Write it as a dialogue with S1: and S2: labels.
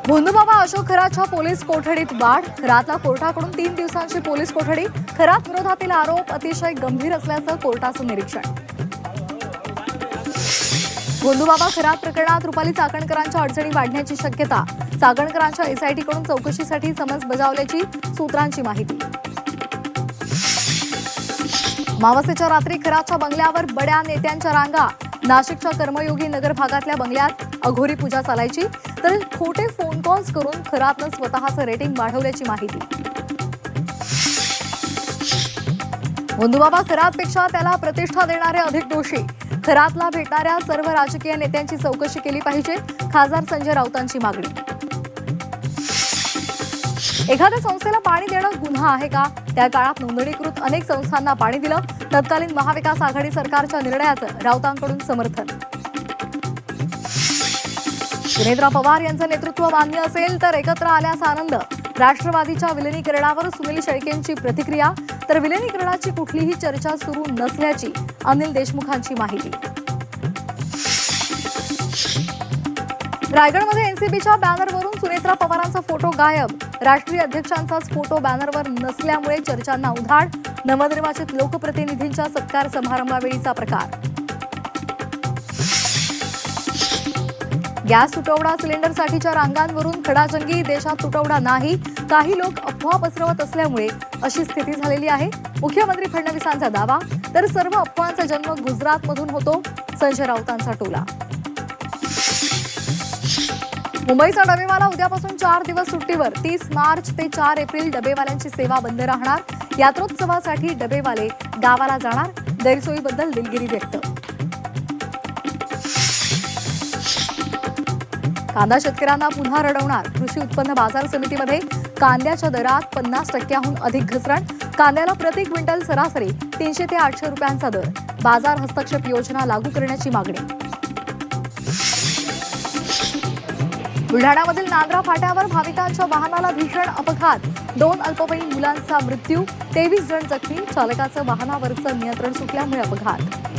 S1: भोंदूबाबा Ashok खरातच्या police कोठडीत वाढ. खरातला कोर्टाकडून 3 दिवसांची पोलीस कोठडी. खरात विरोधातील आरोप अतिशय गंभीर असल्याचं कोर्टाचं निरीक्षण. भोंदूबाबा खरात प्रकरणात रुपाली चाकणकरांच्या अडचणी वाढण्याची शक्यता. चाकणकरांच्या एसआयटीकडून चौकशीसाठी समन्स बजावल्याची सूत्रांची माहिती. मावसेच्या रात्री खरातच्या बंगल्यावर बड्या नेत्यांच्या रांगा. नाशिकच्या कर्मयोगी नगर भागातल्या बंगल्यात अघोरी पूजा चालायची, तर खोटे फोन कॉल्स करून खरातनं स्वतःचं रेटिंग वाढवल्याची माहिती. भोंदूबाबा खरातपेक्षा त्याला प्रतिष्ठा देणारे अधिक दोषी. खरातला भेटणाऱ्या सर्व राजकीय नेत्यांची चौकशी केली पाहिजे. खासदार संजय राऊतांची मागणी. एखाद्या संस्थेला पाणी देणं गुन्हा आहे का? त्या काळात नोंदणीकृत अनेक संस्थांना पाणी दिलं. तत्कालीन महाविकास आघाडी सरकारच्या निर्णयाचं राऊतांकडून समर्थन. सुनेत्रा पवार यांचं नेतृत्व मान्य असेल तर एकत्र आल्याचा आनंद. राष्ट्रवादीच्या विलिनीकरणावर सुनील शेळकेंची प्रतिक्रिया. तर विलिनीकरणाची कुठलीही चर्चा सुरू नसल्याची अनिल देशमुखांची माहिती. रायगडमध्ये एनसीबीच्या बॅनरवरून सुनेत्रा पवारांचा फोटो गायब. राष्ट्रीय अध्यक्षांचाच फोटो बॅनरवर नसल्यामुळे चर्चांना उधाण. नवनिर्वाचित लोकप्रतिनिधींच्या सत्कार समारंभावेळीचा प्रकार. गॅस तुटवडा सिलेंडरसाठीच्या रांगांवरून खडाजंगी. देशात तुटवडा नाही, काही लोक अफवा पसरवत असल्यामुळे अशी स्थिती झालेली आहे. मुख्यमंत्री फडणवीसांचा दावा. तर सर्व अफवांचा जन्म गुजरातमधून होतो. संजय राऊतांचा टोला. मुंबईचा डबेवाला उद्यापासून 4 दिवस सुट्टीवर. 30 मार्च ते 4 एप्रिल डबेवाल्यांची सेवा बंद राहणार. यात्रोत्सवासाठी डबेवाले गावाला जाणार. गैरसोयीबद्दल दिलगिरी व्यक्त. कांदा शेतकऱ्यांना पुन्हा रडवणार. कृषी उत्पन्न बाजार समितीमध्ये कांद्याच्या दरात 50% अधिक घसरण. कांद्याला प्रति क्विंटल सरासरी 300 ते 800 रुपयांचा दर. बाजार हस्तक्षेप योजना लागू करण्याची मागणी. बुलढाण्यामधील नांद्रा फाट्यावर भाविकांच्या वाहनाला भीषण अपघात. 2 अल्पवयीन मुलांचा मृत्यू. 23 जण जखमी. चालकाचं वाहनावरचं नियंत्रण सुटल्यामुळे अपघात.